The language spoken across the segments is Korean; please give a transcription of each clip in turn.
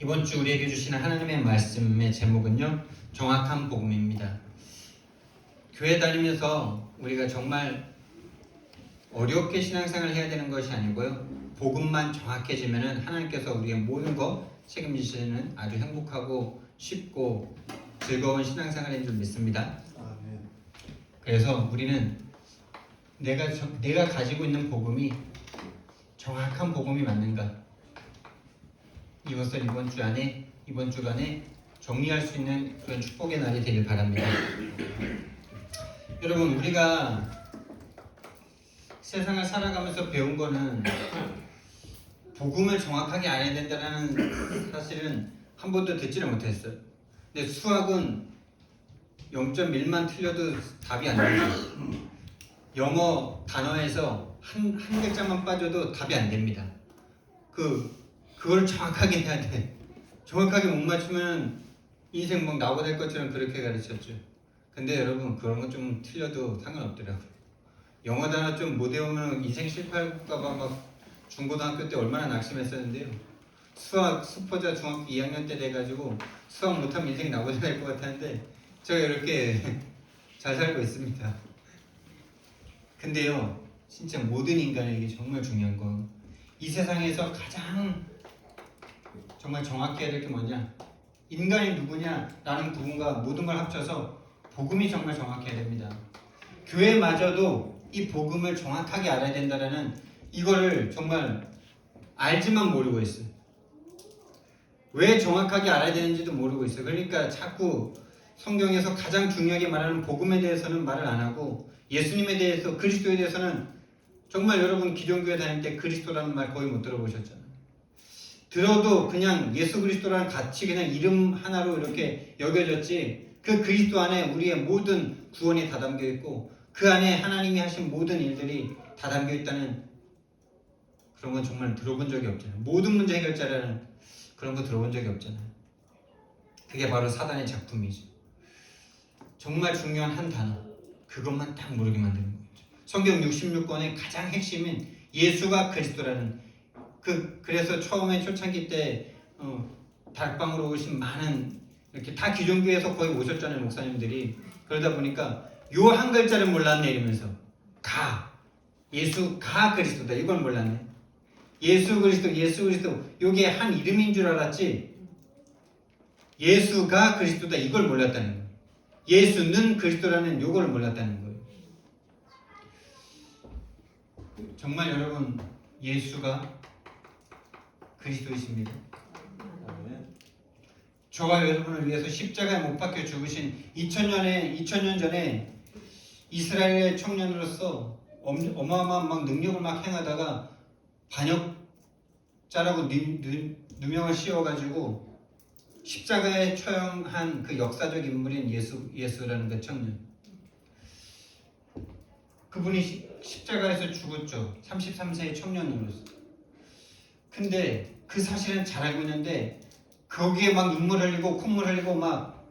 이번 주 우리에게 주시는 하나님의 말씀의 제목은요, 정확한 복음입니다. 교회 다니면서 우리가 정말 어렵게 신앙생활을 해야 되는 것이 아니고요, 복음만 정확해지면 하나님께서 우리의 모든 것 책임지시는 아주 행복하고 쉽고 즐거운 신앙생활인 줄 믿습니다. 그래서 우리는 내가 가지고 있는 복음이 정확한 복음이 맞는가, 이것을 이번 주간에 정리할 수 있는 그런 축복의 날이 되길 바랍니다. 여러분, 우리가 세상을 살아가면서 배운 거는 복음을 정확하게 알아야 된다는 사실은 한 번도 듣지를 못했어요. 근데 수학은 0.1만 틀려도 답이 안 돼요. 영어 단어에서 한 글자만 빠져도 답이 안 됩니다. 그걸 정확하게 해야 돼. 정확하게 못 맞추면 인생 막 나고 될 것처럼 그렇게 가르쳤죠. 근데 여러분, 그런 거 좀 틀려도 상관없더라고요. 영어 단어 좀 못 외우면 인생 실패할까봐 막 중고등학교 때 얼마나 낙심했었는데요. 수학 수포자 중학교 2학년 때 돼가지고 수학 못하면 인생 나고 될 것 같았는데 제가 이렇게 잘 살고 있습니다. 근데요, 진짜 모든 인간에게 정말 중요한 건 이 세상에서 가장 정말 정확히 해야 될 게 뭐냐, 인간이 누구냐라는 부분과 모든 걸 합쳐서 복음이 정말 정확해야 됩니다. 교회마저도 이 복음을 정확하게 알아야 된다는 이거를 정말 알지만 모르고 있어요. 왜 정확하게 알아야 되는지도 모르고 있어요. 그러니까 자꾸 성경에서 가장 중요하게 말하는 복음에 대해서는 말을 안 하고, 예수님에 대해서, 그리스도에 대해서는 정말 여러분 기존교회 다닐 때 그리스도라는 말 거의 못 들어보셨잖아요. 들어도 그냥 예수 그리스도라는 같이 그냥 이름 하나로 이렇게 여겨졌지, 그 그리스도 안에 우리의 모든 구원이 다 담겨 있고 그 안에 하나님이 하신 모든 일들이 다 담겨 있다는 그런 건 정말 들어본 적이 없잖아요. 모든 문제 해결자라는 그런 거 들어본 적이 없잖아요. 그게 바로 사단의 작품이죠. 정말 중요한 한 단어, 그것만 딱 모르게 만드는 거죠. 성경 66권의 가장 핵심인 예수가 그리스도라는 그래서 처음에 초창기 때 다락방으로 오신 많은 이렇게 다 기존교회에서 거의 오셨잖아요, 목사님들이. 그러다 보니까 요 한 글자를 몰랐네 이러면서 예수가 그리스도다 이걸 몰랐네. 예수 그리스도 요게 한 이름인 줄 알았지 예수가 그리스도다 이걸 몰랐다는 거예요. 예수는 그리스도라는 요걸 몰랐다는 거예요. 정말 여러분, 예수가 그리스도이십니다. 저와 여러분을 위해서 십자가에 못 박혀 죽으신 2000년 전에 이스라엘의 청년으로서 어마어마한 막 능력을 막 행하다가 반역자라고 누명을 씌워가지고 십자가에 처형한 그 역사적 인물인 예수라는 그 청년. 그분이 십자가에서 죽었죠. 33세의 청년으로서. 근데 그 사실은 잘 알고 있는데 거기에 막 눈물 흘리고 콧물 흘리고 막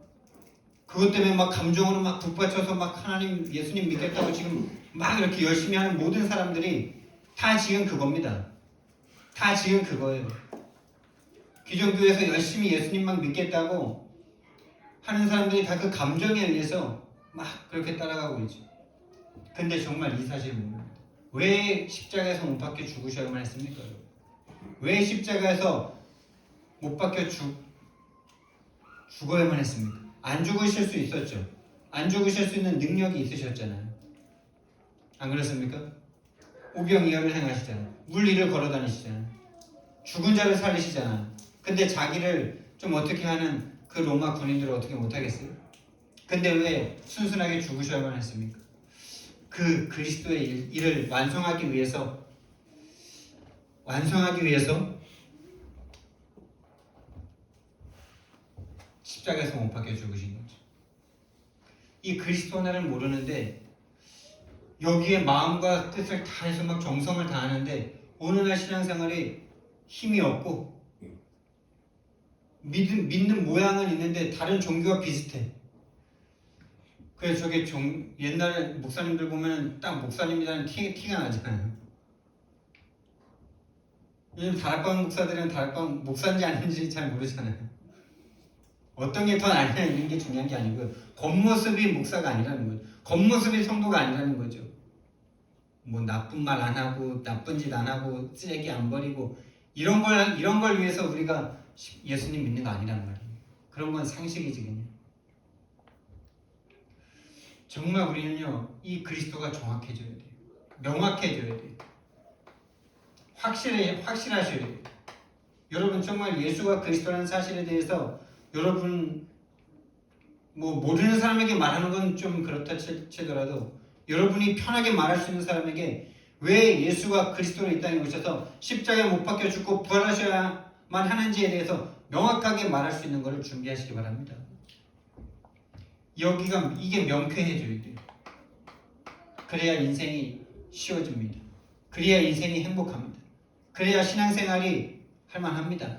그것 때문에 막 감정으로 막 북받쳐서 막 하나님 예수님 믿겠다고 지금 막 이렇게 열심히 하는 모든 사람들이 다 지금 그겁니다. 다 지금 그거예요. 기존 교회에서 열심히 예수님만 믿겠다고 하는 사람들이 다 그 감정에 의해서 막 그렇게 따라가고 있죠. 근데 정말 이 사실을 모릅니다. 왜 십자가에서 못 박혀 죽으셔야만 했습니까? 왜 십자가에서 못 박혀 죽어야만 했습니까? 안 죽으실 수 있었죠. 안 죽으실 수 있는 능력이 있으셨잖아요. 안 그렇습니까? 오병이어를 행하시잖아요. 물리를 걸어 다니시잖아요. 죽은 자를 살리시잖아요. 근데 자기를 좀 어떻게 하는 그 로마 군인들을 어떻게 못하겠어요? 근데 왜 순순하게 죽으셔야만 했습니까? 그 그리스도의 일을 완성하기 위해서 십자가에서 못 박혀 죽으신 거죠. 이 그리스도 하나를 모르는데 여기에 마음과 뜻을 다해서 막 정성을 다하는데 오늘날 신앙생활이 힘이 없고 믿는 모양은 있는데 다른 종교와 비슷해. 그래서 저게 옛날 목사님들 보면 딱 목사님이라는 티가 나잖아요. 요즘 다락방 목사들은 다락방 목사인지 아닌지 잘 모르잖아요. 어떤 게 더 낫냐 이런 게 중요한 게 아니고 겉모습이 목사가 아니라는 거죠. 겉모습이 성도가 아니라는 거죠. 뭐 나쁜 말 안 하고 나쁜 짓 안 하고 쓰레기 안 버리고 이런 걸 위해서 우리가 예수님 믿는 거 아니란 말이에요. 그런 건 상식이지 그냥. 정말 우리는요 이 그리스도가 정확해져야 돼요. 명확해져야 돼요. 확실하셔야 돼요. 여러분 정말 예수가 그리스도라는 사실에 대해서 여러분 뭐 모르는 사람에게 말하는 건 좀 그렇다 치더라도 여러분이 편하게 말할 수 있는 사람에게 왜 예수가 그리스도로 이 땅에 오셔서 십자가에 못 박혀 죽고 부활하셔야만 하는지에 대해서 명확하게 말할 수 있는 것을 준비하시기 바랍니다. 이게 명쾌해져야 돼요. 그래야 인생이 쉬워집니다. 그래야 인생이 행복합니다. 그래야 신앙생활이 할만합니다.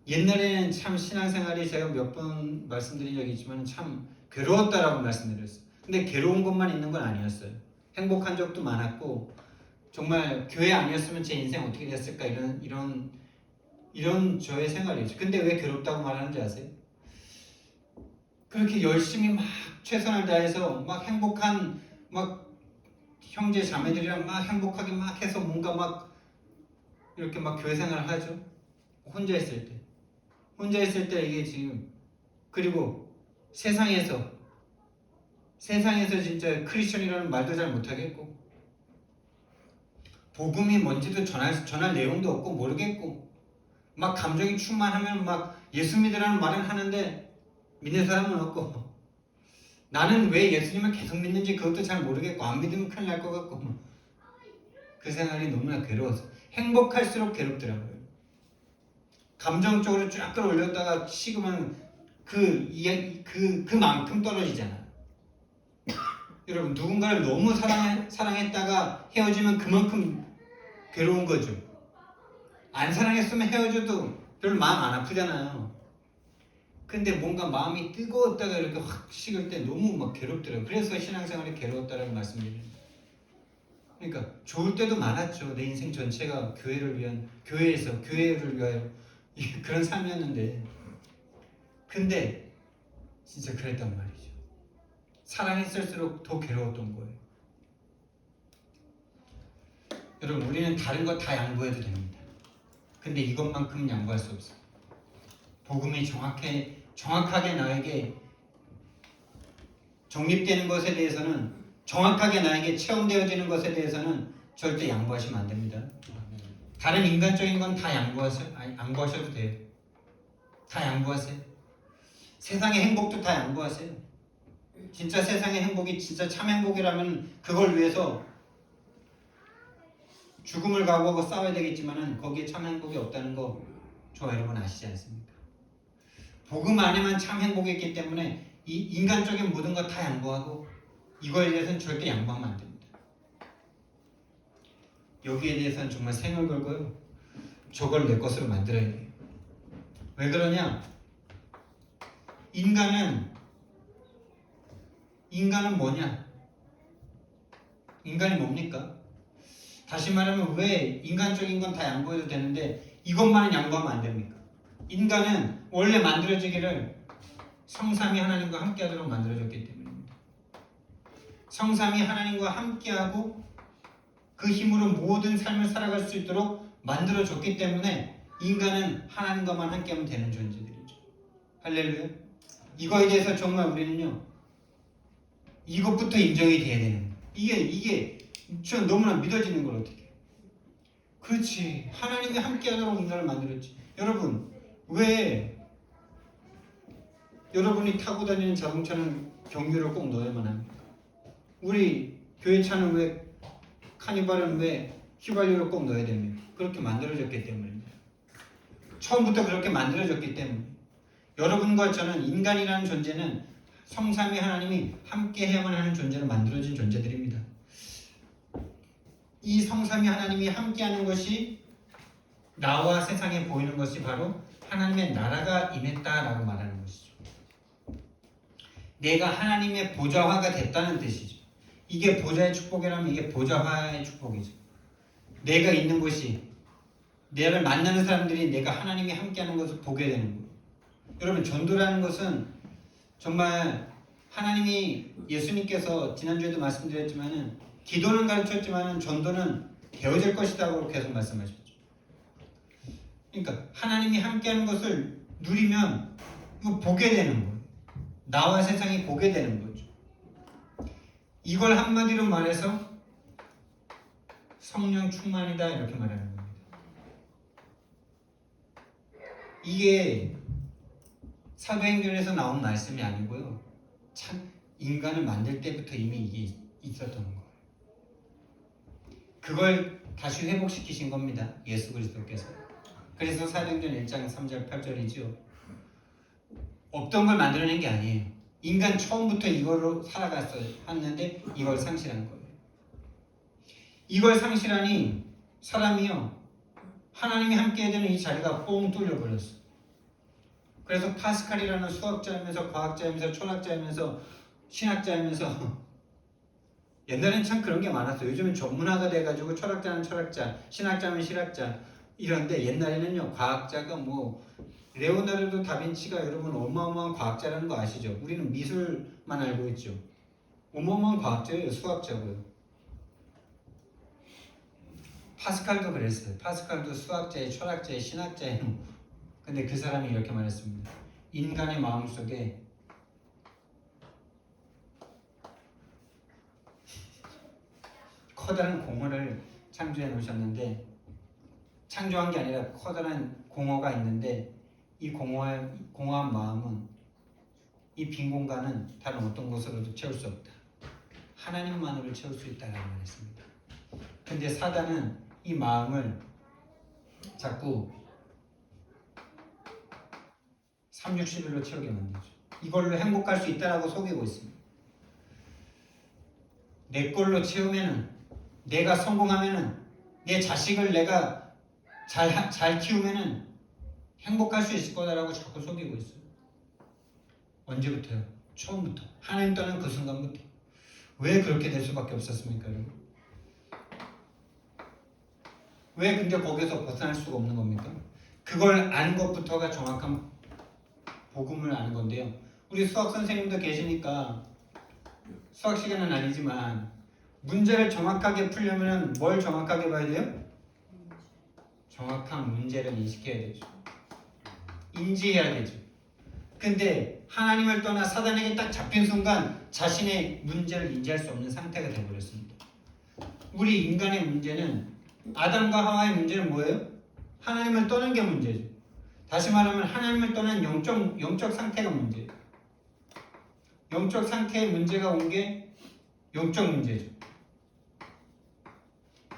옛날에는 참 신앙생활이 제가 몇 번 말씀드린 적이 있지만 참 괴로웠다라고 말씀드렸어요. 근데 괴로운 것만 있는 건 아니었어요. 행복한 적도 많았고 정말 교회 아니었으면 제 인생 어떻게 됐을까 이런 저의 생활이었죠. 근데 왜 괴롭다고 말하는지 아세요? 그렇게 열심히 막 최선을 다해서 막 행복한 막 형제 자매들이랑 막 행복하게 막 해서 뭔가 막 이렇게 막 교회 생활을 하죠. 혼자 있을 때 이게 지금 그리고 세상에서 진짜 크리스천이라는 말도 잘 못하겠고 복음이 뭔지도 전할 내용도 없고 모르겠고 막 감정이 충만하면 막 예수 믿으라는 말은 하는데 믿는 사람은 없고 나는 왜 예수님을 계속 믿는지 그것도 잘 모르겠고 안 믿으면 큰일 날 것 같고 그 생활이 너무나 괴로워서 행복할수록 괴롭더라고요. 감정적으로 쫙 끌어올렸다가 식으면 그만큼 떨어지잖아요. 여러분 누군가를 너무 사랑했다가 헤어지면 그만큼 괴로운 거죠. 안 사랑했으면 헤어져도 별로 마음 안 아프잖아요. 근데 뭔가 마음이 뜨거웠다가 이렇게 확 식을 때 너무 막 괴롭더라고요. 그래서 신앙생활이 괴로웠다라는 말씀드립니다. 그러니까 좋을 때도 많았죠. 내 인생 전체가 교회를 위하여 그런 삶이었는데 근데 진짜 그랬단 말이죠. 사랑했을수록 더 괴로웠던 거예요. 여러분 우리는 다른 거 다 양보해도 됩니다. 근데 이것만큼은 양보할 수 없어요. 복음이 정확하게 나에게 정립되는 것에 대해서는 정확하게 나에게 체험되어지는 것에 대해서는 절대 양보하시면 안 됩니다. 다른 인간적인 건 다 양보하셔도 돼요. 다 양보하세요. 세상의 행복도 다 양보하세요. 진짜 세상의 행복이 진짜 참 행복이라면 그걸 위해서 죽음을 각오하고 싸워야 되겠지만은 거기에 참 행복이 없다는 거 저와 여러분 아시지 않습니까? 복음 안에만 참 행복이 있기 때문에 이 인간적인 모든 거 다 양보하고 이거에 대해서는 절대 양보하면 안 됩니다. 여기에 대해서는 정말 생을 걸고요. 저걸 내 것으로 만들어야 돼요. 왜 그러냐? 인간은 뭐냐? 인간이 뭡니까? 다시 말하면 왜 인간적인 건 다 양보해도 되는데 이것만은 양보하면 안 됩니까? 인간은 원래 만들어지기를 성삼위 하나님과 함께하도록 만들어졌기 때문입니다. 성삼위 하나님과 함께하고 그 힘으로 모든 삶을 살아갈 수 있도록 만들어졌기 때문에 인간은 하나님과만 함께하면 되는 존재들이죠. 할렐루야. 이거에 대해서 정말 우리는요 이것부터 인정이 돼야 되는 거예요. 이게 전 너무나 믿어지는 걸 어떻게 해요? 그렇지. 하나님이 함께하도록 인간을 만들었지. 여러분 왜 여러분이 타고 다니는 자동차는 경유를 꼭 넣어야만 합니까? 우리 교회 차는 왜 카니발은 왜 휘발유를 꼭 넣어야 됩니까? 그렇게 만들어졌기 때문입니다. 처음부터 그렇게 만들어졌기 때문에 여러분과 저는 인간이라는 존재는 성삼위 하나님이 함께 해야만 하는 존재로 만들어진 존재들입니다. 이 성삼위 하나님이 함께하는 것이 나와 세상에 보이는 것이 바로 하나님의 나라가 임했다라고 말하는 것이죠. 내가 하나님의 보좌화가 됐다는 뜻이죠. 이게 보좌의 축복이라면 이게 보좌화의 축복이죠. 내가 있는 곳이, 내를 만나는 사람들이 내가 하나님이 함께하는 것을 보게 되는 거예요. 여러분, 전도라는 것은 정말 하나님이, 예수님께서 지난주에도 말씀드렸지만은 기도는 가르쳤지만은 전도는 되어질 것이라고 계속 말씀하셨죠. 그러니까 하나님이 함께하는 것을 누리면 이거 보게 되는 거예요. 나와 세상이 보게 되는 거죠. 이걸 한마디로 말해서 성령 충만이다 이렇게 말하는 겁니다. 이게 사도행전에서 나온 말씀이 아니고요. 참 인간을 만들 때부터 이미 이게 있었던 거예요. 그걸 다시 회복시키신 겁니다. 예수 그리스도께서. 그래서 사도행전 1장 3절 8절이죠. 없던 걸 만들어낸 게 아니에요. 인간 처음부터 이걸로 살아갔었는데 이걸 상실한 거예요. 이걸 상실하니 사람이요, 하나님이 함께 해야 되는 이 자리가 뻥 뚫려버렸어. 그래서 파스칼이라는 수학자이면서 과학자이면서 철학자이면서 신학자이면서 옛날엔 참 그런 게 많았어요. 요즘은 전문화가 돼가지고 철학자는 철학자, 신학자는 신학자 이런데, 옛날에는요, 과학자가 뭐 레오나르도 다빈치가 여러분 어마어마한 과학자라는 거 아시죠? 우리는 미술만 알고 있죠. 어마어마한 과학자예요. 수학자고요. 파스칼도 그랬어요. 파스칼도 수학자의, 철학자의, 신학자예요. 근데 그 사람이 이렇게 말했습니다. 인간의 마음속에 커다란 공허를 창조해 놓으셨는데, 창조한 게 아니라 커다란 공허가 있는데, 이 공허한 마음은, 이 빈 공간은 다른 어떤 것으로도 채울 수 없다. 하나님만으로 채울 수 있다라고 말했습니다. 근데 사단은 이 마음을 자꾸 360일로 채우게 만들죠. 이걸로 행복할 수 있다라고 속이고 있습니다. 내 걸로 채우면은, 내가 성공하면은, 내 자식을 내가 잘 키우면은 행복할 수 있을 거다라고 자꾸 속이고 있어요. 언제부터요? 처음부터. 하나님 떠난 그 순간부터. 왜 그렇게 될 수밖에 없었습니까, 여러분? 왜 근데 거기서 벗어날 수가 없는 겁니까? 그걸 아는 것부터가 정확한 복음을 아는 건데요. 우리 수학 선생님도 계시니까 수학 시간은 아니지만 문제를 정확하게 풀려면 뭘 정확하게 봐야 돼요? 정확한 문제를 인식해야 되죠. 인지해야 되죠. 근데 하나님을 떠나 사단에게 딱 잡힌 순간 자신의 문제를 인지할 수 없는 상태가 되어버렸습니다. 우리 인간의 문제는, 아담과 하와의 문제는 뭐예요? 하나님을 떠난 게 문제죠. 다시 말하면 하나님을 떠난 영적 상태가 문제예요. 영적 상태의 문제가 온 게 영적 문제죠.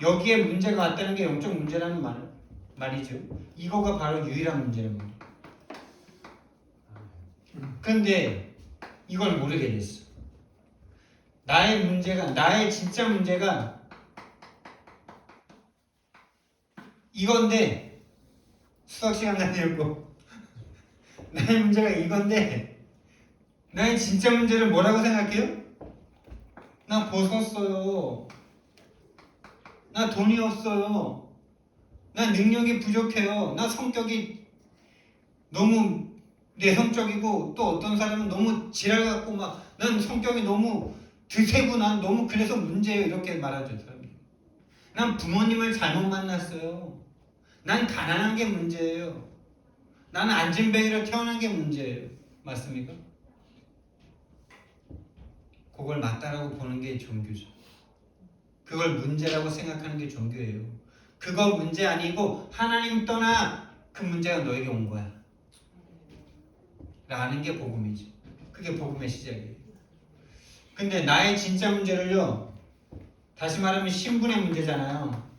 여기에 문제가 왔다는 게 영적 문제라는 말이죠. 이거가 바로 유일한 문제랍니다. 그런데 이걸 모르게 됐어. 나의 문제가, 나의 진짜 문제가 이건데, 수학 시간 아니었고 나의 문제가 이건데, 나의 진짜 문제를 뭐라고 생각해요? 나 벗었어요. 나 돈이 없어요. 나 능력이 부족해요. 나 성격이 너무 내성적이고, 또 어떤 사람은 너무 지랄 같고, 막 난 성격이 너무 드세고 난 너무 그래서 문제예요. 이렇게 말하죠, 사람들이. 난 부모님을 잘못 만났어요. 난 가난한 게 문제예요. 나는 안진뱅이로 태어난 게 문제예요. 맞습니까? 그걸 맞다라고 보는 게 종교죠. 그걸 문제라고 생각하는 게 종교예요. 그거 문제 아니고 하나님 떠나 그 문제가 너에게 온 거야 라는 게 복음이지. 그게 복음의 시작이에요. 근데 나의 진짜 문제를요, 다시 말하면 신분의 문제잖아요.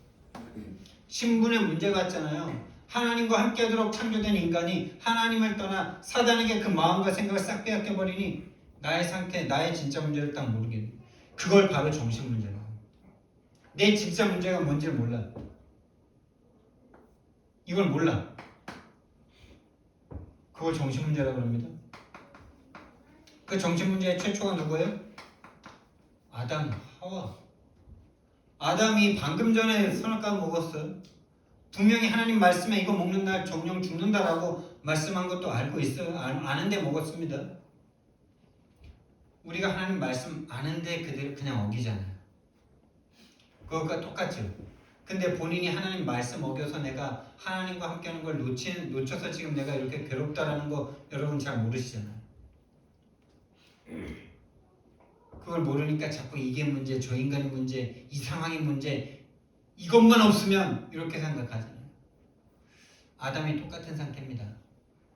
신분의 문제 같잖아요. 하나님과 함께하도록 창조된 인간이 하나님을 떠나 사단에게 그 마음과 생각을 싹 빼앗겨버리니 나의 상태, 나의 진짜 문제를 딱 모르게 돼. 그걸 바로 정신 문제라고. 내 진짜 문제가 뭔지를 몰라. 이걸 몰라. 그걸 정신 문제라고 합니다. 그 정신 문제의 최초가 누구예요? 아담, 하와. 아담이 방금 전에 선악과를 먹었어요. 분명히 하나님 말씀에 이거 먹는 날 정령 죽는다라고 말씀한 것도 알고 있어요. 아는데 먹었습니다. 우리가 하나님 말씀 아는데 그대로 그냥 어기잖아요. 그것과 똑같죠. 근데 본인이 하나님 말씀 어겨서 내가 하나님과 함께하는 걸 놓쳐서 지금 내가 이렇게 괴롭다라는 거 여러분 잘 모르시잖아요. 그걸 모르니까 자꾸 이게 문제, 저 인간이 문제, 이 상황이 문제, 이것만 없으면 이렇게 생각하잖아요. 아담이 똑같은 상태입니다.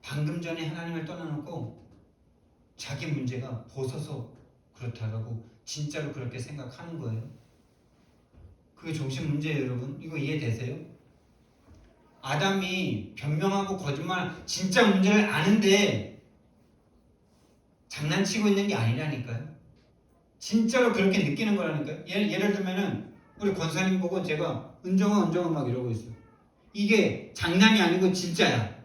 방금 전에 하나님을 떠나놓고 자기 문제가 벗어서 그렇다라고 진짜로 그렇게 생각하는 거예요. 그게 정신 문제예요, 여러분. 이거 이해되세요? 아담이 변명하고 거짓말 진짜 문제를 아는데 장난치고 있는 게 아니라니까요. 진짜로 그렇게 느끼는 거라니까요. 예를 들면은 우리 권사님 보고 제가 은정아 막 이러고 있어요. 이게 장난이 아니고 진짜야.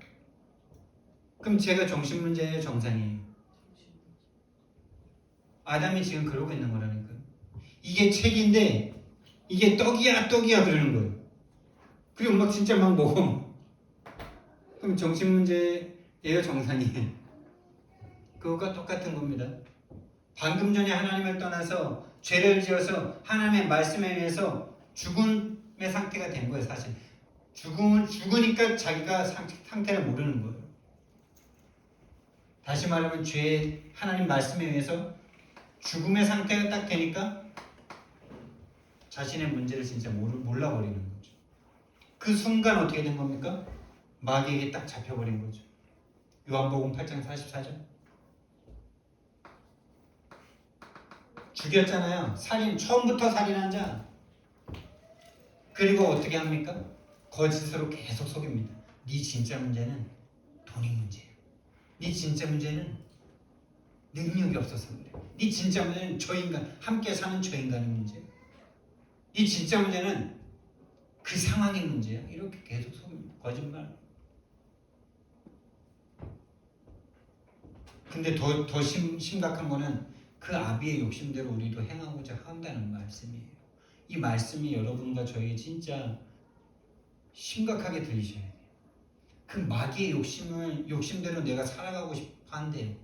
그럼 제가 정신 문제예요, 정상이에요? 아담이 지금 그러고 있는 거라니까요. 이게 책인데 이게 떡이야 그러는 거예요. 그리고 막 진짜 막 먹어. 그럼 정신 문제예요, 정상이에요? 그거가 똑같은 겁니다. 방금 전에 하나님을 떠나서 죄를 지어서 하나님의 말씀에 의해서 죽음의 상태가 된 거예요. 사실 죽으니까 자기가 상태를 모르는 거예요. 다시 말하면 하나님 말씀에 의해서 죽음의 상태가 딱 되니까 자신의 문제를 진짜 몰라버리는 거죠. 그 순간 어떻게 된 겁니까? 마귀에게 딱 잡혀버린 거죠. 요한복음 8장 44절. 죽였잖아요. 처음부터 살인한 자. 그리고 어떻게 합니까? 거짓으로 계속 속입니다. 네 진짜 문제는 돈이 문제야. 네 진짜 문제는 능력이 없어서 그래. 네 진짜 문제는 저 인간, 함께 사는 저 인간의 문제야. 네 진짜 문제는 그 상황의 문제야. 이렇게 계속 속입니다. 거짓말. 근데 더 심각한 거는 그 아비의 욕심대로 우리도 행하고자 한다는 말씀이에요. 이 말씀이 여러분과 저에게 진짜 심각하게 들리셔야 돼요. 그 마귀의 욕심대로 내가 살아가고 싶어 한대요.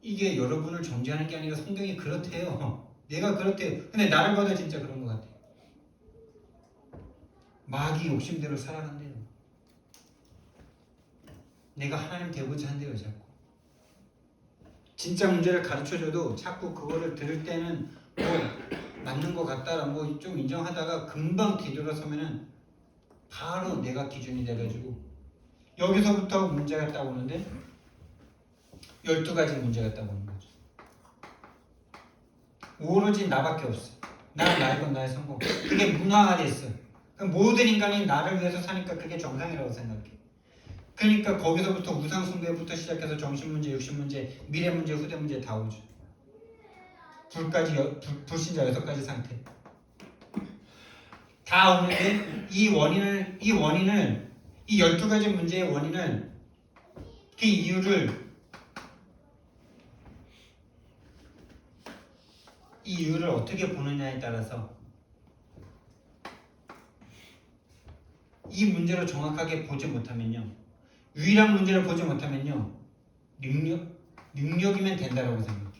이게 여러분을 정죄하는 게 아니라 성경이 그렇대요. 내가 그렇대요. 근데 나를 봐도 진짜 그런 것 같아요. 마귀 욕심대로 살아간대요. 내가 하나님 되고자 한대요, 자꾸. 진짜 문제를 가르쳐줘도 자꾸 그거를 들을 때는 뭐 맞는 것 같다라 뭐 좀 인정하다가 금방 뒤돌아서면은 바로 내가 기준이 돼가지고 여기서부터 문제가 딱 오는데 12가지 문제가 딱 오는 거죠. 오로지 나밖에 없어. 나의 건 나의 성공. 그게 문화가 됐어. 모든 인간이 나를 위해서 사니까 그게 정상이라고 생각해. 그러니까 거기서부터 우상 숭배부터 시작해서 정신 문제, 육신 문제, 미래 문제, 후대 문제 다 오죠. 불신자 6가지 상태 다 오는데 이 12가지 문제의 원인을 그 이유를 어떻게 보느냐에 따라서 이 문제를 정확하게 보지 못하면요, 유일한 문제를 보지 못하면요, 능력이면 된다라고 생각해.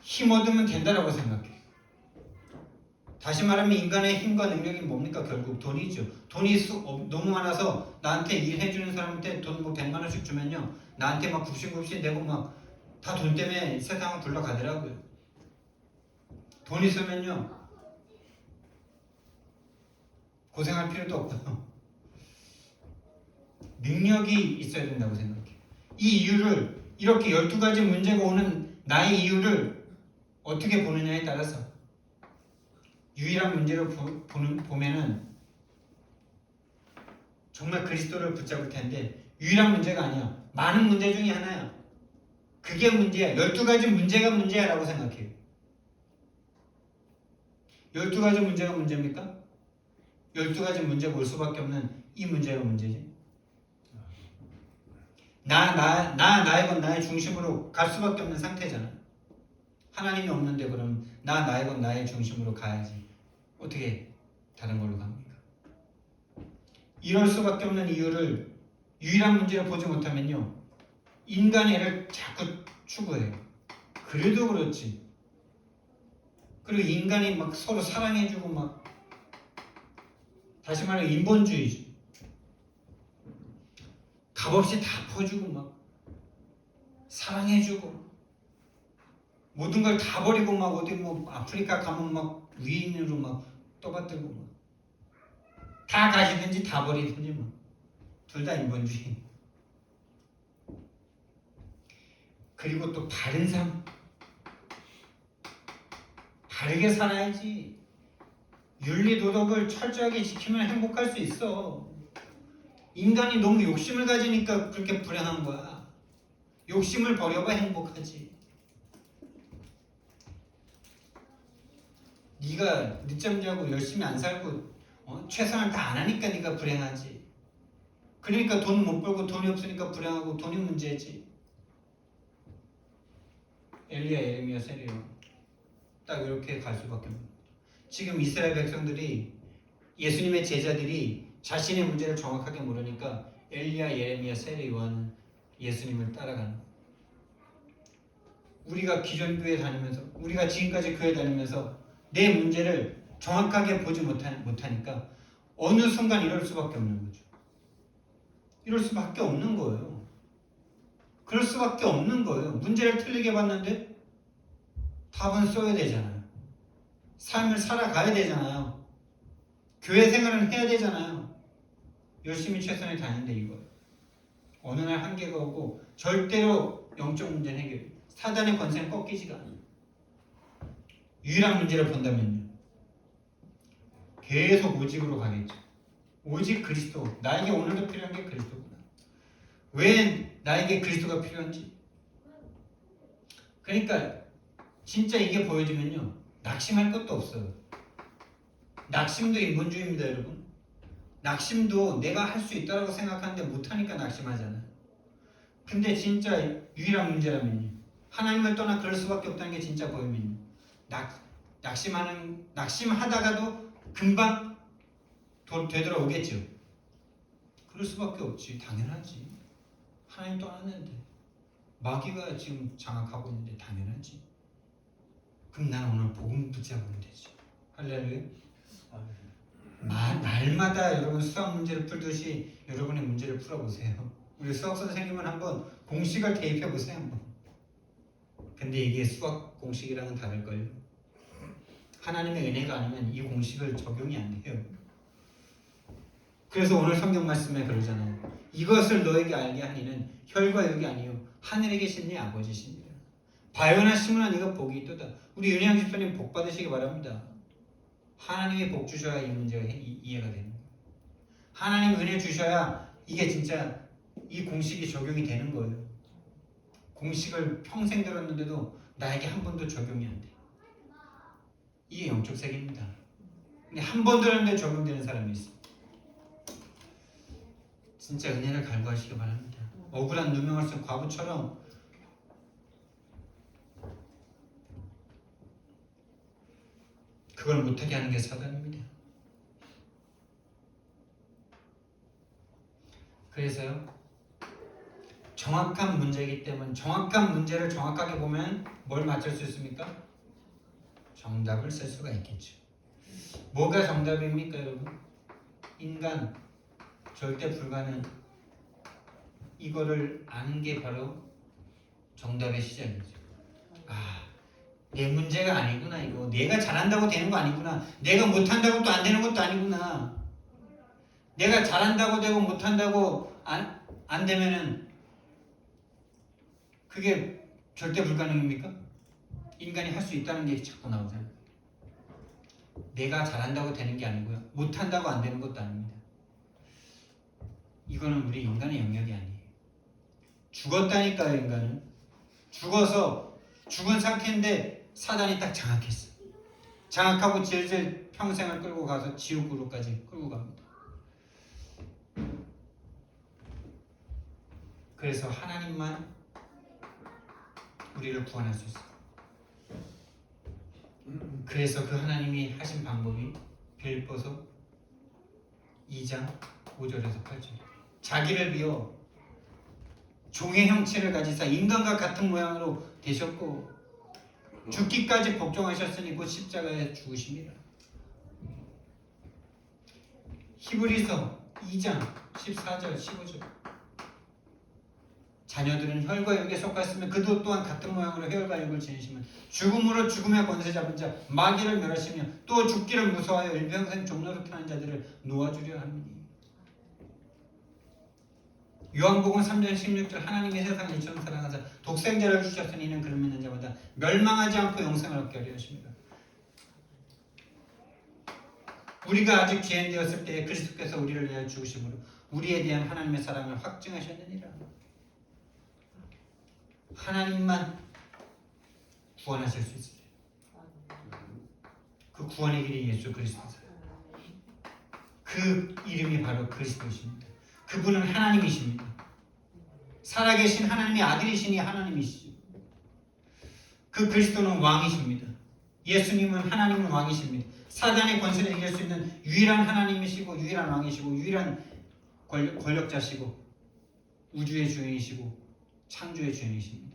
힘 얻으면 된다라고 생각해. 다시 말하면 인간의 힘과 능력이 뭡니까? 결국 돈이죠. 돈이 너무 많아서 나한테 일해주는 사람한테 돈 뭐 100만 원씩 주면요, 나한테 막 굽신굽신 내고 막 다 돈 때문에 세상을 굴러가더라고요. 돈 있으면요 고생할 필요도 없고요. 능력이 있어야 된다고 생각해. 이 이유를, 이렇게 12가지 문제가 오는 나의 이유를 어떻게 보느냐에 따라서 유일한 문제를 보면은 정말 그리스도를 붙잡을 텐데, 유일한 문제가 아니야. 많은 문제 중에 하나야. 그게 문제야. 12가지 문제가 문제야 라고 생각해요. 12가지 문제가 문제입니까? 12가지 문제가 올 수밖에 없는 이 문제가 문제지. 나의 건 나의 중심으로 갈 수밖에 없는 상태잖아. 하나님이 없는데 그럼 나의 것 나의 중심으로 가야지. 어떻게 다른 걸로 갑니까? 이럴 수밖에 없는 이유를 유일한 문제를 보지 못하면요. 인간의 애를 자꾸 추구해요. 그래도 그렇지. 그리고 인간이 막 서로 사랑해주고 막 다시 말해 인본주의죠. 값없이 다 퍼주고 막 사랑해주고 모든 걸 다 버리고 막 어디 뭐 아프리카 가면 막 위인으로 막 떠받들고 막 다 가시든지 다 버리든지 막 둘 다 인본주의. 그리고 또 바른 삶, 바르게 살아야지. 윤리 도덕을 철저하게 지키면 행복할 수 있어. 인간이 너무 욕심을 가지니까 그렇게 불행한 거야. 욕심을 버려봐 행복하지. 네가 늦잠 자고 열심히 안 살고 최선을 다 안 하니까 네가 불행하지. 그러니까 돈 못 벌고 돈이 없으니까 불행하고 돈이 문제지. 엘리야, 예레미야, 세리야 딱 이렇게 갈 수밖에 없는 거죠. 지금 이스라엘 백성들이 예수님의 제자들이 자신의 문제를 정확하게 모르니까 엘리야, 예레미야, 세례 요한은 예수님을 따라가는 거예요. 우리가 기존 교회 다니면서 우리가 지금까지 교회 다니면서 내 문제를 정확하게 보지 못하니까 어느 순간 이럴 수밖에 없는 거죠. 이럴 수밖에 없는 거예요. 그럴 수밖에 없는 거예요. 문제를 틀리게 봤는데 답은 써야 되잖아요. 삶을 살아가야 되잖아요. 교회 생활을 해야 되잖아요. 열심히 최선을 다하는데 이거예요. 어느 날 한계가 오고 절대로 영적 문제는 해결. 사단의 권세는 꺾이지가 않아요. 유일한 문제를 본다면요. 계속 오직으로 가겠죠. 오직 그리스도. 나에게 오늘도 필요한 게 그리스도구나. 왜 나에게 그리스도가 필요한지. 그러니까 진짜 이게 보여지면요. 낙심할 것도 없어요. 낙심도 인본주의입니다, 여러분. 낙심도 내가 할 수 있다고 생각하는데 못하니까 낙심하잖아요. 근데 진짜 유일한 문제라면요. 하나님을 떠나 그럴 수밖에 없다는 게 진짜 보이면요. 낙심하다가도 금방 되돌아오겠죠. 그럴 수밖에 없지. 당연하지. 하나님 떠났는데 마귀가 지금 장악하고 있는데 당연하지. 그럼 난 오늘 복음 붙잡으면 되지. 할렐루야. 날마다 여러분 수학 문제를 풀듯이 여러분의 문제를 풀어보세요. 우리 수학 선생님은 한번 공식을 대입해보세요. 한번. 근데 이게 수학 공식이랑은 다를걸요. 하나님의 은혜가 아니면 이 공식을 적용이 안 돼요. 그래서 오늘 성경 말씀에 그러잖아요. 이것을 너에게 알게 하니는 혈과 육이 아니요 하늘에 계신 네 아버지시니라. 바요나 시므나 네가 복이 있도다. 우리 윤혜영 집사님 복 받으시기 바랍니다. 하나님이 복 주셔야 이 문제가 이해가 되는 거예요. 하나님 은혜 주셔야 이게 진짜 이 공식이 적용이 되는 거예요. 공식을 평생 들었는데도 나에게 한 번도 적용이 안 돼. 이게 영적 세계입니다. 근데 한 번 들었는데 적용되는 사람이 있어. 진짜 은혜를 갈구하시기 바랍니다. 억울한 누명을 쓴 과부처럼 그걸 못하게 하는 게 사단입니다. 그래서요. 정확한 문제이기 때문에 정확한 문제를 정확하게 보면 뭘 맞출 수 있습니까? 정답을 쓸 수가 있겠죠. 뭐가 정답입니까, 여러분? 인간 절대 불가능. 이거를 아는 게 바로 정답의 시작이죠. 내 문제가 아니구나 이거. 내가 잘한다고 되는 거 아니구나. 내가 못한다고 또 안 되는 것도 아니구나. 내가 잘한다고 되고 못한다고 안 되면은 그게 절대 불가능입니까? 인간이 할 수 있다는 게 자꾸 나오잖아요. 내가 잘한다고 되는 게 아니고요. 못한다고 안 되는 것도 아닙니다. 이거는 우리 인간의 영역이 아니에요. 죽었다니까요, 인간은. 죽어서 죽은 상태인데 사단이 딱 장악했어. 장악하고 질질 평생을 끌고 가서 지옥으로까지 끌고 갑니다. 그래서 하나님만 우리를 구원할 수 있어요. 그래서 그 하나님이 하신 방법이 빌립보서 2장 5절에서 8절. 자기를 비워 종의 형체를 가지사 인간과 같은 모양으로 되셨고 죽기까지 복종하셨으니 곧 십자가에 죽으십니다. 히브리서 2장 14절 15절. 자녀들은 혈과 육에 속하였으면 그도 또한 같은 모양으로 혈과 육을 지니시면 죽음으로 죽음의 권세 잡은 자 마귀를 멸하시며 또 죽기를 무서워하여 일평생 종로로 타는 자들을 놓아주려 함이니. 요한복음 3장 16절. 하나님의 세상을 이처럼 사랑하사 독생자를 주셨으니 이는 그를 믿는 자마다 멸망하지 않고 영생을 얻게 하려 하십니다. 우리가 아직 죄인 되었을 때에 그리스도께서 우리를 위하여 죽으심으로 우리에 대한 하나님의 사랑을 확증하셨느니라. 하나님만 구원하실 수 있어요. 그 구원의 길이 예수 그리스도세요. 그 이름이 바로 그리스도이십니다. 그분은 하나님이십니다. 살아계신 하나님의 아들이시니 하나님이시죠. 그 그리스도는 왕이십니다. 예수님은 하나님은 왕이십니다. 사단의 권세를 이길 수 있는 유일한 하나님이시고 유일한 왕이시고 유일한 권력자시고 우주의 주인이시고 창조의 주인이십니다.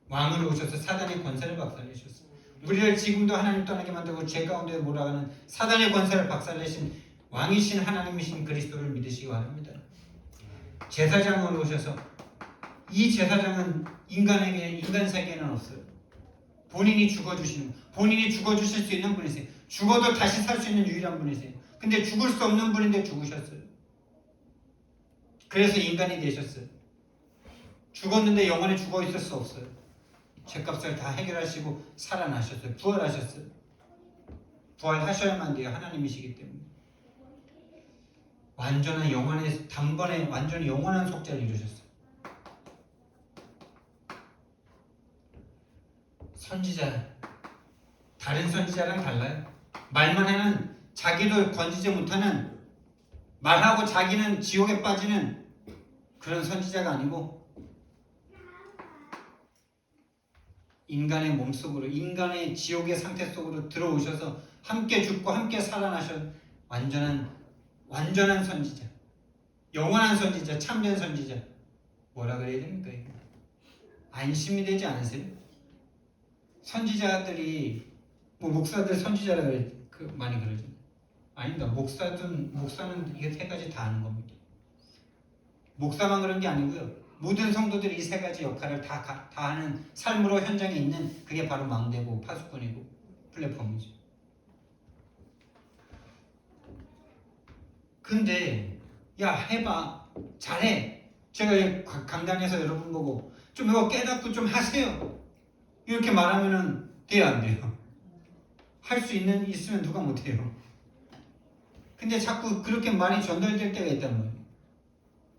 왕으로 오셔서 사단의 권세를 박살내셨습니다. 우리를 지금도 하나님 떠나게 만들고 죄 가운데 몰아가는 사단의 권세를 박살내신 왕이신 하나님이신 그리스도를 믿으시기 바랍니다. 제사장으로 오셔서 이 제사장은 인간 세계에는 없어요. 본인이 죽어주시는, 본인이 죽어주실 수 있는 분이세요. 죽어도 다시 살 수 있는 유일한 분이세요. 근데 죽을 수 없는 분인데 죽으셨어요. 그래서 인간이 되셨어요. 죽었는데 영원히 죽어 있을 수 없어요. 죄값을 다 해결하시고 살아나셨어요. 부활하셨어요. 부활하셔야만 돼요. 하나님이시기 때문에. 완전한 영원의 단번에 완전히 영원한 속죄를 이루셨어요. 선지자, 다른 선지자랑 달라요. 말만 하는, 자기도 건지지 못하는, 말하고 자기는 지옥에 빠지는 그런 선지자가 아니고 인간의 몸속으로, 인간의 지옥의 상태 속으로 들어오셔서 함께 죽고 함께 살아나신 완전한 선지자, 영원한 선지자, 참된 선지자. 뭐라 그래야 됩니까? 이거? 안심이 되지 않으세요? 선지자들이 목사들 선지자라 그래, 많이 그러죠. 아닙니다. 목사는 이게 세 가지 다 하는 겁니다. 목사만 그런 게 아니고요. 모든 성도들이 이 세 가지 역할을 다 하는 삶으로 현장에 있는 그게 바로 망대고 파수꾼이고 플랫폼이죠. 근데 야 해봐, 잘해. 제가 강단에서 여러분 보고 좀 이거 깨닫고 좀 하세요 이렇게 말하면은 돼요, 안 돼요? 할 수 있으면 누가 못해요. 근데 자꾸 그렇게 말이 전달될 때가 있단 말이에요.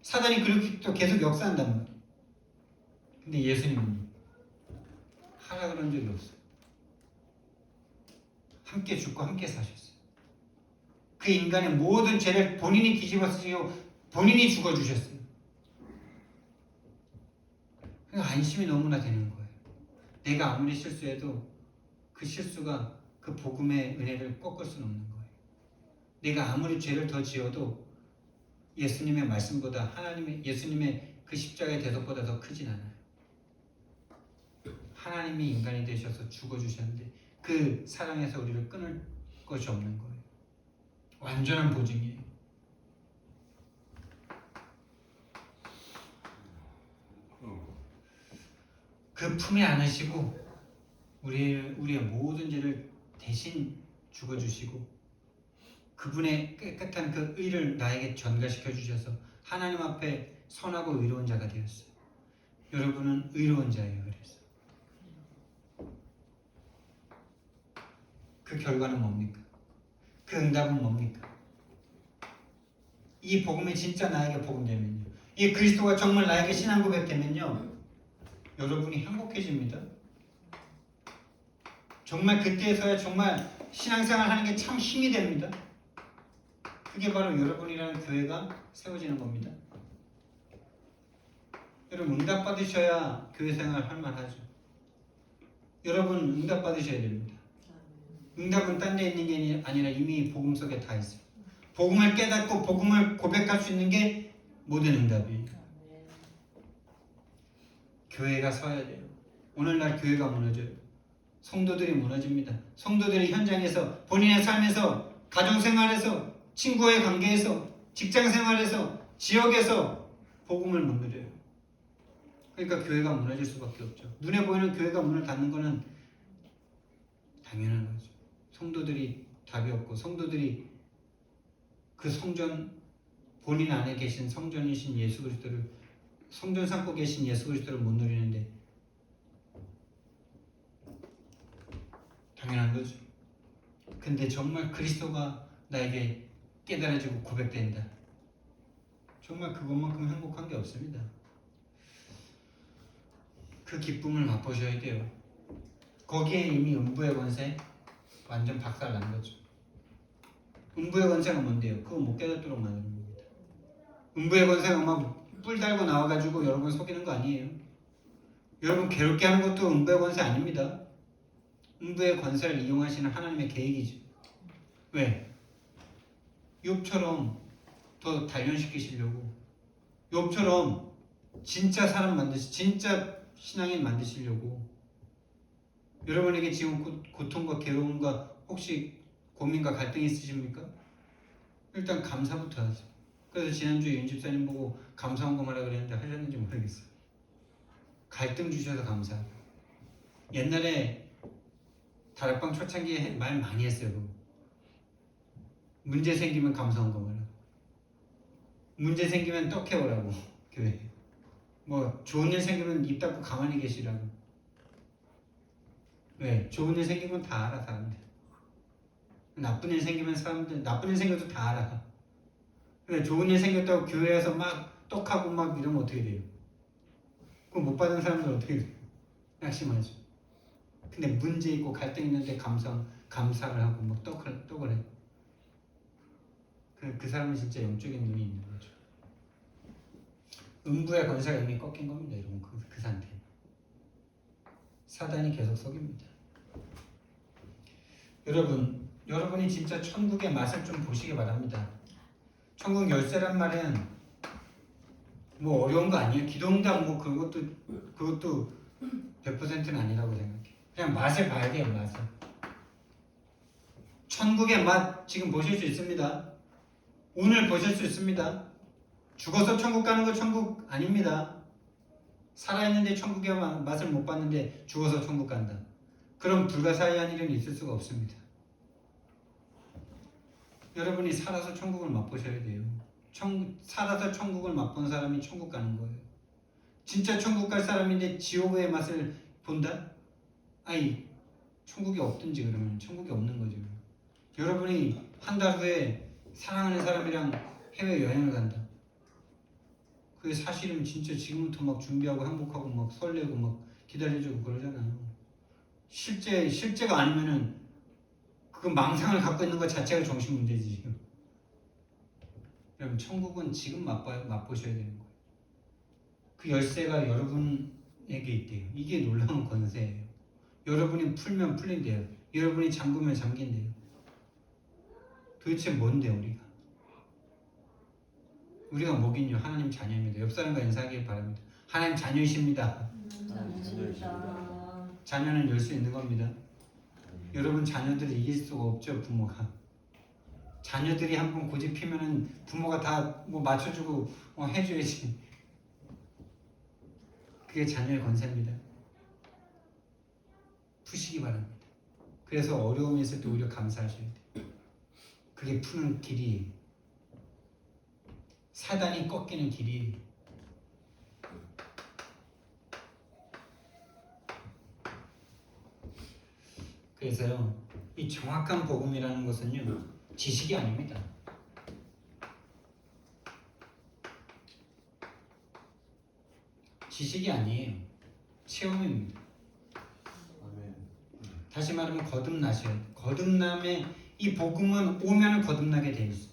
사단이 그렇게 또 계속 역사한단 말이에요. 근데 예수님은 하라 그런 적이 없어요. 함께 죽고 함께 사셨어요. 그 인간의 모든 죄를 본인이 뒤집어 쓰시고 본인이 죽어주셨어요. 그러니까 안심이 너무나 되는 거예요. 내가 아무리 실수해도 그 실수가 그 복음의 은혜를 꺾을 수는 없는 거예요. 내가 아무리 죄를 더 지어도 예수님의 말씀보다 예수님의 그 십자가의 대속보다 더 크진 않아요. 하나님이 인간이 되셔서 죽어주셨는데 그 사랑에서 우리를 끊을 것이 없는 거예요. 완전한 보증이에요. 그 품에 안으시고 우리의 모든 죄를 대신 죽어주시고 그분의 깨끗한 그 의를 나에게 전가시켜 주셔서 하나님 앞에 선하고 의로운 자가 되었어요. 여러분은 의로운 자예요. 그래서 그 결과는 뭡니까? 그 응답은 뭡니까? 이 복음이 진짜 나에게 복음되면요, 이 그리스도가 정말 나에게 신앙 고백되면요, 여러분이 행복해집니다. 정말 그때에서야 정말 신앙생활 하는 게 참 힘이 됩니다. 그게 바로 여러분이라는 교회가 세워지는 겁니다. 여러분 응답 받으셔야 교회 생활 할 만하죠. 여러분 응답 받으셔야 됩니다. 응답은 딴 데 있는 게 아니라 이미 복음 속에 다 있어요. 복음을 깨닫고 복음을 고백할 수 있는 게 모든 응답이에요. 교회가 서야 돼요. 오늘날 교회가 무너져요. 성도들이 무너집니다. 성도들이 현장에서 본인의 삶에서 가정생활에서 친구의 관계에서 직장생활에서 지역에서 복음을 못 누려요. 그러니까 교회가 무너질 수밖에 없죠. 눈에 보이는 교회가 문을 닫는 것은 당연한 거죠. 성도들이 답이 없고 성도들이 그 성전 본인 안에 계신 성전이신 예수 그리스도를 성전 삼고 계신 예수 그리스도를 못 누리는데 당연한 거죠. 근데 정말 그리스도가 나에게 깨달아지고 고백된다. 정말 그것만큼 행복한 게 없습니다. 그 기쁨을 맛보셔야 돼요. 거기에 이미 음부의 권세 완전 박살난 거죠. 음부의 권세가 뭔데요? 그거 못 깨닫도록 만드는 겁니다. 음부의 권세가 막 뿔 달고 나와가지고 여러분 속이는 거 아니에요. 여러분 괴롭게 하는 것도 음부의 권세 아닙니다. 음부의 권세를 이용하시는 하나님의 계획이죠. 왜? 욥처럼 더 단련시키시려고, 욥처럼 진짜 사람 진짜 신앙인 만드시려고. 여러분에게 지금 고통과 괴로움과 혹시 고민과 갈등이 있으십니까? 일단 감사부터 하세요. 그래서 지난주에 윤 집사님 보고 감사헌금 하라 그랬는데 하셨는지 모르겠어요. 갈등 주셔서 감사하고. 옛날에 다락방 초창기에 말 많이 했어요. 그거. 문제 생기면 감사헌금 하라고. 문제 생기면 떡해오라고. 교회. 뭐 좋은 일 생기면 입 닫고 가만히 계시라고. 왜? 좋은 일 생기면 다 알아 사람들. 나쁜 일 생기면 사람들 나쁜 일 생겨도 다 알아. 왜? 좋은 일 생겼다고 교회에서 막 떡하고 막 이러면 어떻게 돼요? 그거 못 받은 사람들 어떻게 돼요? 낙심하죠. 근데 문제 있고 갈등 있는데 감사를 하고 막 떡을 해. 그 사람은 진짜 영적인 눈이 있는 거죠. 음부의 권세가 이미 꺾인 겁니다. 여러분 그 상태. 사단이 계속 속입니다. 여러분이 진짜 천국의 맛을 좀 보시기 바랍니다. 천국 열쇠란 말은 뭐 어려운 거 아니에요. 기도응답 뭐 그것도 100%는 아니라고 생각해요. 그냥 맛을 봐야 돼요. 맛을. 천국의 맛 지금 보실 수 있습니다. 오늘 보실 수 있습니다. 죽어서 천국 가는 거 천국 아닙니다. 살아있는데 천국의 맛을 못 봤는데 죽어서 천국 간다. 그럼 불가사의한 일은 있을 수가 없습니다. 여러분이 살아서 천국을 맛보셔야 돼요. 살아서 천국을 맛본 사람이 천국 가는 거예요. 진짜 천국 갈 사람인데 지옥의 맛을 본다? 아니 천국이 없든지 그러면 천국이 없는 거죠. 여러분이 한 달 후에 사랑하는 사람이랑 해외여행을 간다. 그게 사실은 진짜 지금부터 막 준비하고 행복하고 막 설레고 막 기다려주고 그러잖아요. 실제가 아니면은 그 망상을 갖고 있는 것 자체가 정신 문제지. 여러분 천국은 지금 맛보셔야 되는 거예요. 그 열쇠가 여러분에게 있대요. 이게 놀라운 권세예요. 여러분이 풀면 풀린대요. 여러분이 잠그면 잠긴대요. 도대체 뭔데 우리가 뭐긴요? 하나님 자녀입니다. 옆 사람과 인사하길 바랍니다. 하나님 자녀이십니다. 자녀는 열 수 있는 겁니다. 여러분 자녀들을 이길 수가 없죠. 부모가 자녀들이 한번 고집 피면은 부모가 다 뭐 맞춰주고 해줘야지. 그게 자녀의 권세입니다. 푸시기 바랍니다. 그래서 어려움이 있을 때 오히려 감사하셔야 돼요. 그게 푸는 길이에요. 사단이 꺾이는 길이에요. 그래서요, 이 정확한 복음이라는 것은요, 지식이 아닙니다. 지식이 아니에요. 체험입니다. 다시 말하면 거듭나셔야 돼요. 거듭남의 이 복음은 오면 거듭나게 돼 있어요.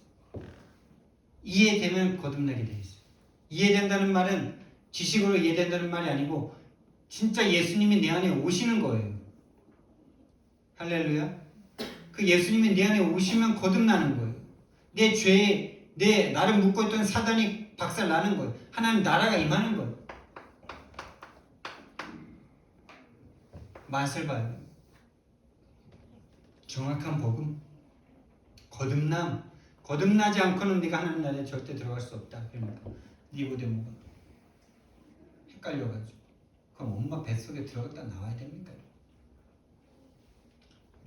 이해되면 거듭나게 돼 있어요. 이해된다는 말은 지식으로 이해된다는 말이 아니고 진짜 예수님이 내 안에 오시는 거예요. 할렐루야. 그 예수님이 내 안에 오시면 거듭나는 거예요. 내 죄에 나를 묶고 있던 사단이 박살나는 거예요. 하나님 나라가 임하는 거예요. 맛을 봐요. 정확한 복음, 거듭나지 않고는 네가 하나님 나라에 절대 들어갈 수 없다. 그러니까 니고데모가 헷갈려가지고 그럼 엄마 뱃속에 들어갔다 나와야 됩니까?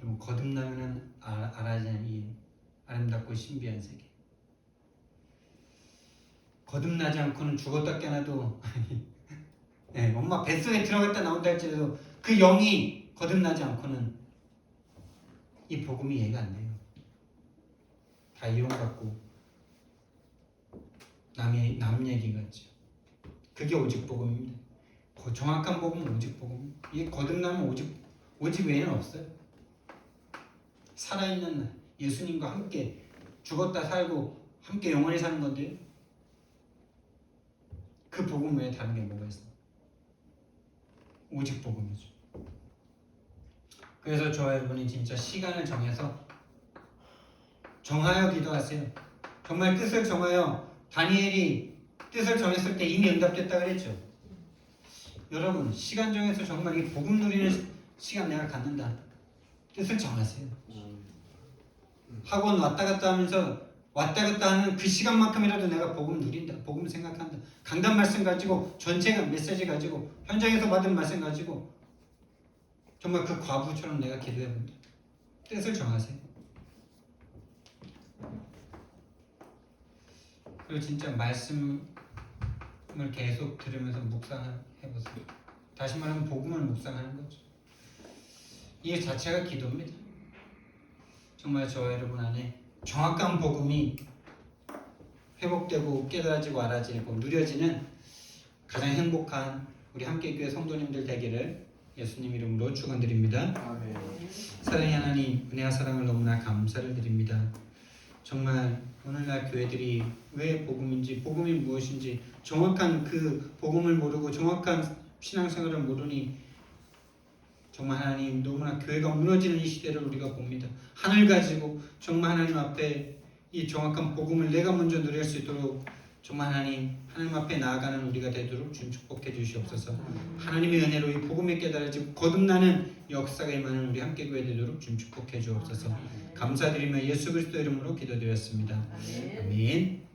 그럼 거듭나면은 알아지는 이 아름답고 신비한 세계. 거듭나지 않고는 죽었다 깨나도 네, 엄마 뱃속에 들어갔다 나온다 할지라도 그 영이 거듭나지 않고는 이 복음이 이해가 안 돼요. 다 이용받고 남 얘기 같죠. 그게 오직 복음입니다. 정확한 복음은 오직 복음. 이게 거듭나면 오직 외에는 없어요. 살아있는 예수님과 함께 죽었다 살고 함께 영원히 사는 건데요. 그 복음 외에 다른 게 뭐가 있어요? 오직 복음이죠. 그래서 저와 여러분이 진짜 시간을 정하여 기도하세요. 정말 뜻을 정하여 다니엘이 뜻을 정했을 때 이미 응답됐다 그랬죠. 여러분 시간 정해서 정말 이 복음 누리는 시간 내가 갖는다. 뜻을 정하세요. 학원 왔다 갔다 하면서 왔다 갔다 하는 그 시간만큼이라도 내가 복음 누린다. 복음 생각한다. 강단 말씀 가지고 전체가 메시지 가지고 현장에서 받은 말씀 가지고 정말 그 과부처럼 내가 기도해본다. 뜻을 정하세요. 그리고 진짜 말씀을 계속 들으면서 묵상해보세요. 다시 말하면 복음을 묵상하는 거죠. 이 자체가 기도입니다. 정말 저와 여러분 안에 정확한 복음이 회복되고 깨달아지고 알아지고 누려지는 가장 행복한 우리 함께교회 성도님들 되기를 예수님 이름으로 축원드립니다. 아멘. 사랑의 하나님, 은혜와 사랑을 너무나 감사를 드립니다. 정말 오늘날 교회들이 왜 복음인지, 복음이 무엇인지 정확한 그 복음을 모르고 정확한 신앙생활을 모르니 정말 하나님 너무나 교회가 무너지는 이 시대를 우리가 봅니다. 하늘 가지고 정말 하나님 앞에 이 정확한 복음을 내가 먼저 누릴 수 있도록 정말 하나님 앞에 나아가는 우리가 되도록 주님 축복해 주시옵소서. 하나님의 은혜로 이 복음이 깨달아지고 거듭나는 역사가 임하는 우리 함께교회 되도록 주님 축복해 주옵소서. 감사드리며 예수 그리스도 이름으로 기도드렸습니다. 아멘.